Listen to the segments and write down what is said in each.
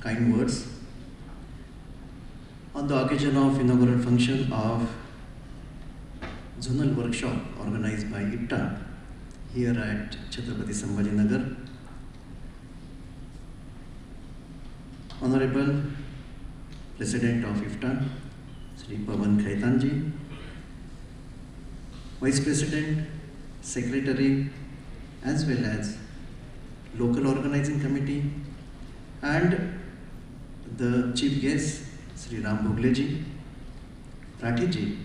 kind words on the occasion of inaugural function of zonal workshop organized by IPTA here at Chhatrapati Sambhajinagar. Honorable President of IPTA, Sri Pawan Khaitanji, Vice President, Secretary, as well as local organizing committee, and the chief guest, Sri Ram Bhogleji, Ratiji,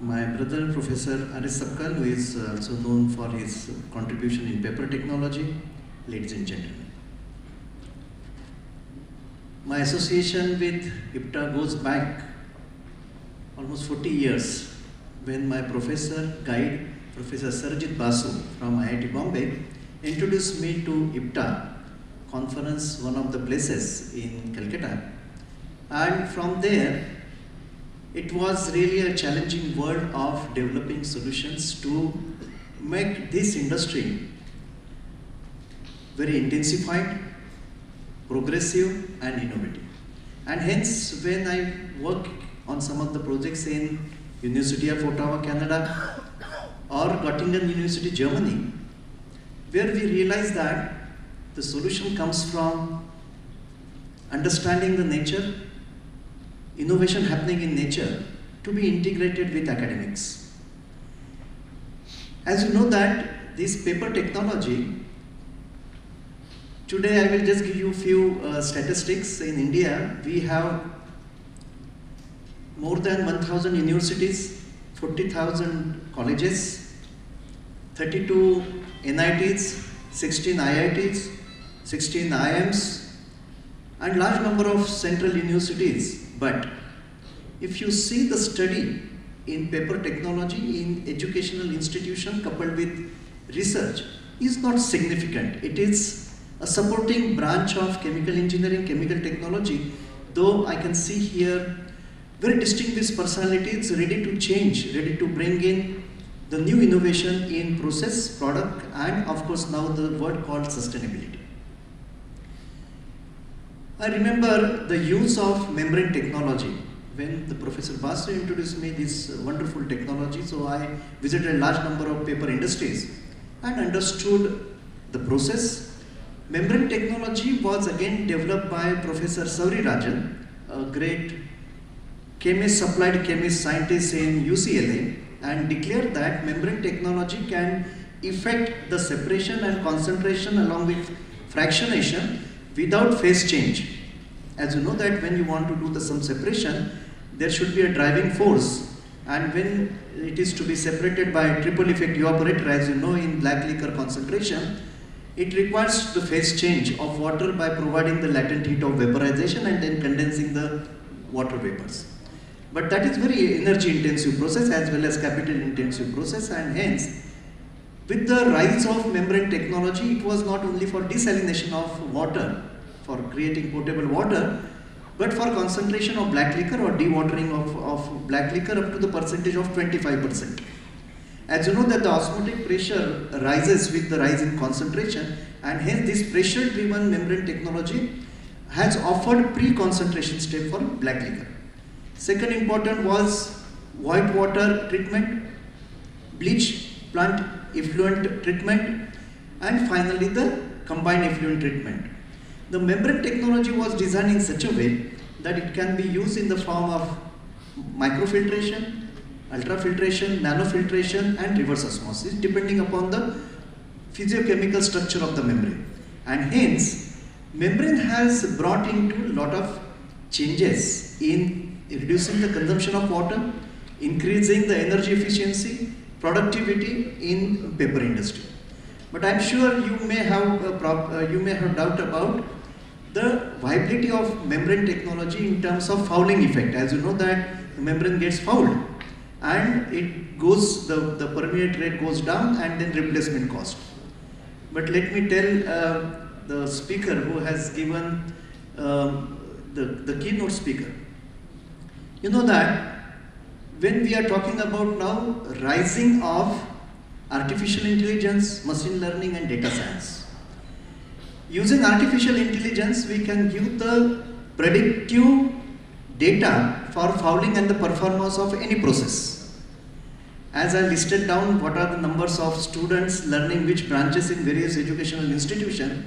my brother Professor Aris Sabkal, who is also known for his contribution in paper technology, ladies and gentlemen. My association with IPTA goes back almost 40 years when my professor, guide, Professor Sarojit Basu from IIT Bombay introduced me to IPTA conference, one of the places in Calcutta. And from there, it was really a challenging world of developing solutions to make this industry very intensified, progressive and innovative. And hence, when I work on some of the projects in University of Ottawa, Canada, or Göttingen University, Germany, where we realize that the solution comes from understanding the nature, innovation happening in nature, to be integrated with academics. As you know that this paper technology, today I will just give you a few statistics. In India, we have more than 1,000 universities, 40,000 colleges, 32 NITs, 16 IITs, 16 IIMs, and large number of central universities. But if you see the study in paper technology in educational institution coupled with research is not significant. It is a supporting branch of chemical engineering, chemical technology, though I can see here very distinguished personalities ready to change, ready to bring in the new innovation in process, product, and of course now the word called sustainability. I remember the use of membrane technology when the Professor Basu introduced me this wonderful technology. So I visited a large number of paper industries and understood the process. Membrane technology was again developed by Professor Sauri Rajan, a great chemist, applied chemist scientist in UCLA, and declared that membrane technology can effect the separation and concentration along with fractionation without phase change. As you know that when you want to do some separation, there should be a driving force, and when it is to be separated by a triple effect evaporator, as you know in black liquor concentration, it requires the phase change of water by providing the latent heat of vaporization and then condensing the water vapors. But that is very energy intensive process as well as capital intensive process, and hence with the rise of membrane technology, it was not only for desalination of water, for creating potable water, but for concentration of black liquor or dewatering of black liquor up to the percentage of 25%. As you know that the osmotic pressure rises with the rise in concentration, and hence this pressure driven membrane technology has offered pre-concentration step for black liquor. Second important was white water treatment, bleach plant effluent treatment, and finally the combined effluent treatment. The membrane technology was designed in such a way that it can be used in the form of microfiltration, ultrafiltration, nanofiltration, and reverse osmosis depending upon the physiochemical structure of the membrane. And hence, membrane has brought into a lot of changes in reducing the consumption of water, increasing the energy efficiency, productivity in paper industry. But I'm sure you may have doubt about the viability of membrane technology in terms of fouling effect. As you know that the membrane gets fouled and it goes, the permeate rate goes down and then replacement cost. But let me tell the speaker who has given the keynote speaker, you know that when we are talking about now rising of artificial intelligence, machine learning and data science, Using artificial intelligence, we can give the predictive data for fouling and the performance of any process. As I listed down what are the numbers of students learning which branches in various educational institutions,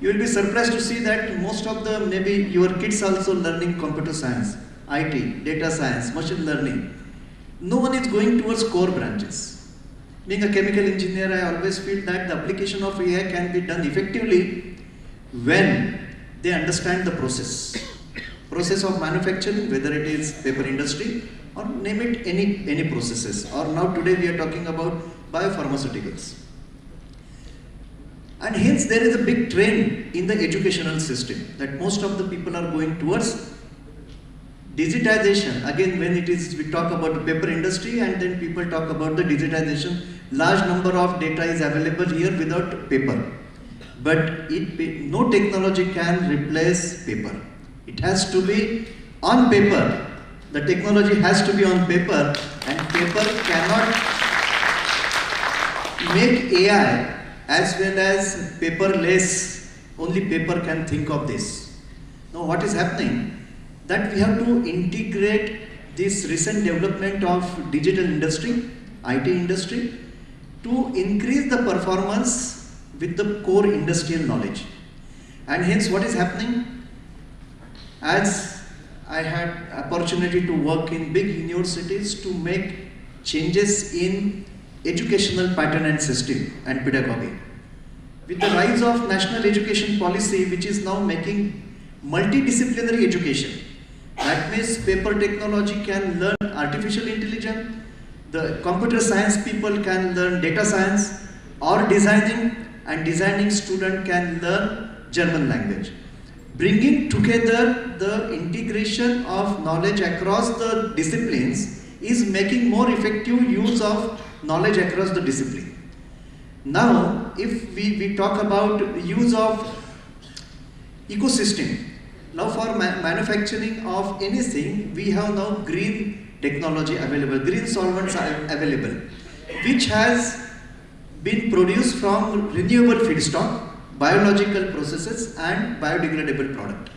you will be surprised to see that most of the, maybe your kids also learning computer science, IT, data science, machine learning. No one is going towards core branches. Being a chemical engineer, I always feel that the application of AI can be done effectively when they understand the process. Process of manufacturing, whether it is paper industry or name it any processes. Or now today we are talking about biopharmaceuticals. And hence there is a big trend in the educational system that most of the people are going towards digitization. Again, when it is, we talk about the paper industry and then people talk about the digitization. Large number of data is available here without paper. But no technology can replace paper. It has to be on paper. The technology has to be on paper, and paper cannot make AI as well as paperless. Only paper can think of this. Now what is happening? That we have to integrate this recent development of digital industry, IT industry, to increase the performance with the core industrial knowledge. And hence what is happening? As I had opportunity to work in big universities to make changes in educational pattern and system and pedagogy. With the rise of national education policy, which is now making multidisciplinary education, that means paper technology can learn artificial intelligence, the computer science people can learn data science or designing, and designing student can learn German language. Bringing together the integration of knowledge across the disciplines is making more effective use of knowledge across the discipline. Now, if we talk about use of ecosystem, now for manufacturing of anything, we have now green technology available, green solvents are available, which has been produced from renewable feedstock, biological processes and biodegradable product.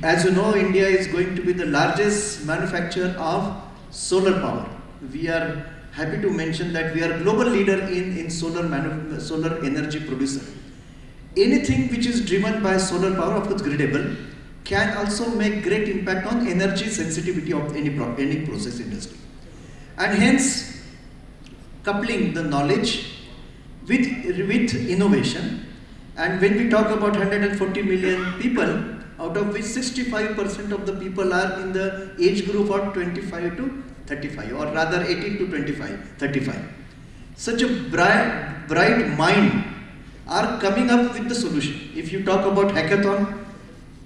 As you know, India is going to be the largest manufacturer of solar power. We are happy to mention that we are global leader in solar energy producer. Anything which is driven by solar power, of course gridable, can also make great impact on energy sensitivity of any process industry. And hence, coupling the knowledge with innovation, and when we talk about 140 million people, out of which 65% of the people are in the age group of 25 to 35, or rather 18 to 25, 35. Such a bright mind are coming up with the solution. If you talk about hackathon,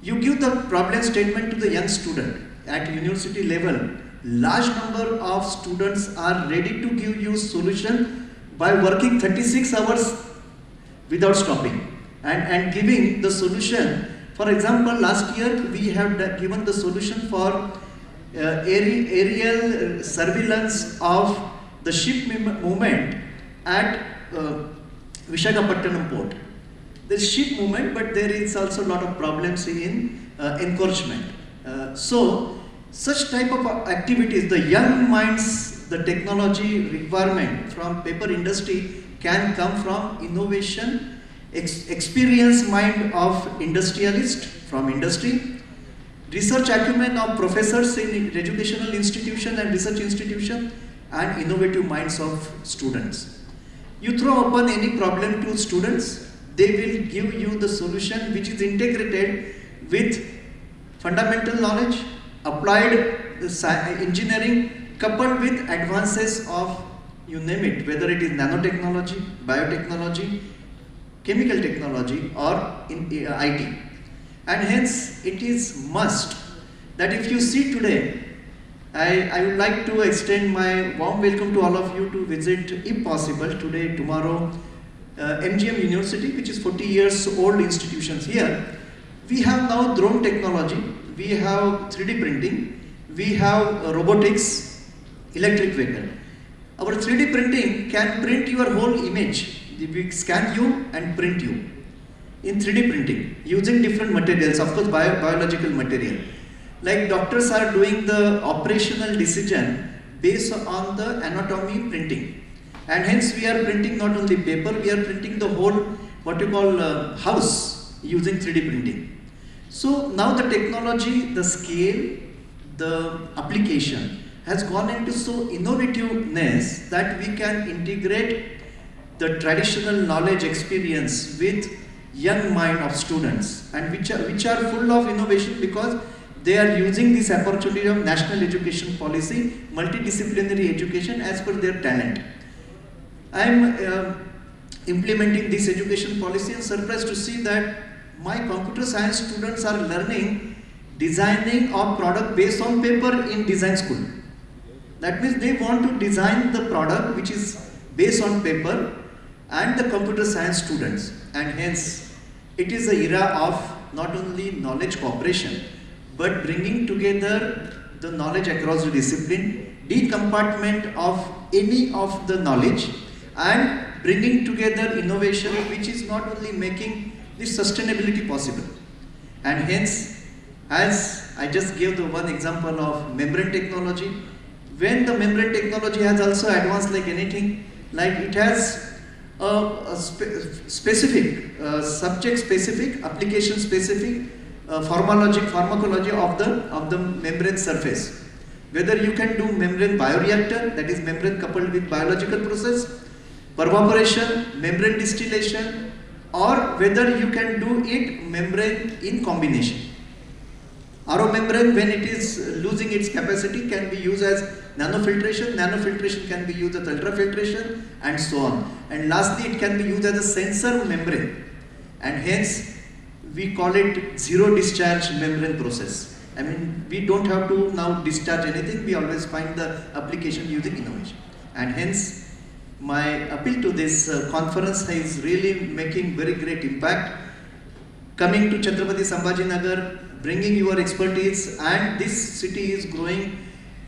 you give the problem statement to the young student at university level. Large number of students are ready to give you solution by working 36 hours without stopping and giving the solution. For example, last year we have given the solution for aerial surveillance of the ship movement at Visakhapatnam port. There is ship movement, but there is also a lot of problems in encouragement. So, such type of activities, the young minds, the technology requirement from paper industry can come from innovation, experience mind of industrialist from industry, research acumen of professors in educational institution and research institution, and innovative minds of students. You throw upon any problem to students, they will give you the solution which is integrated with fundamental knowledge, applied engineering, coupled with advances of, you name it, whether it is nanotechnology, biotechnology, chemical technology, or in IT. And hence, it is must that if you see today, I would like to extend my warm welcome to all of you to visit, if possible, today, tomorrow, MGM University, which is 40 years old institutions here. We have now drone technology, we have 3D printing, we have robotics, electric vehicle. Our 3D printing can print your whole image we scan you and print you in 3D printing using different materials, of course biological material. Like doctors are doing the operational decision based on the anatomy printing, and hence we are printing not only paper, we are printing the whole what you call house using 3D printing. So now the technology, the scale, the application has gone into so innovativeness that we can integrate the traditional knowledge experience with young mind of students, and which are full of innovation because they are using this opportunity of national education policy, multidisciplinary education as per their talent. I am implementing this education policy and surprised to see that my computer science students are learning designing of product based on paper in design school. That means they want to design the product which is based on paper, and the computer science students, and hence it is the era of not only knowledge cooperation but bringing together the knowledge across the discipline, decompartment of any of the knowledge, and bringing together innovation which is not only making this sustainability possible. And hence, as I just gave the one example of membrane technology, when the membrane technology has also advanced like anything, like it has specific, subject specific, application specific, pharmacology of the membrane surface. Whether you can do membrane bioreactor, that is membrane coupled with biological process, pervaporation, membrane distillation, or whether you can do it membrane in combination. RO membrane, when it is losing its capacity, can be used as nanofiltration. Nanofiltration can be used as ultrafiltration, and so on. And lastly, it can be used as a sensor membrane, and hence we call it zero discharge membrane process. I mean, we don't have to now discharge anything, we always find the application using innovation. And hence, my appeal to this conference is really making very great impact. Coming to Chhatrapati Sambhajinagar, bringing your expertise, and this city is growing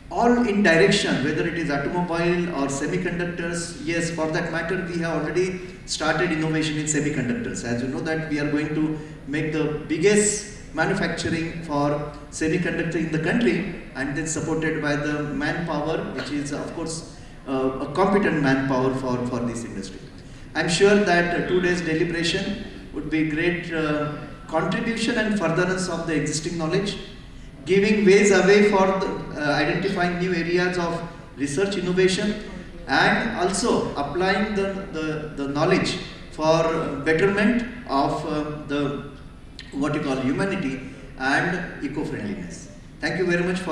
all in direction, whether it is automobile or semiconductors. Yes, for that matter, we have already started innovation in semiconductors. As you know that we are going to make the biggest manufacturing for semiconductor in the country, and then supported by the manpower, which is of course a competent manpower for this industry. I am sure that 2 days deliberation would be great contribution and furtherance of the existing knowledge, giving ways away for identifying new areas of research innovation, and also applying the knowledge for betterment of the what you call humanity and eco-friendliness. Thank you very much for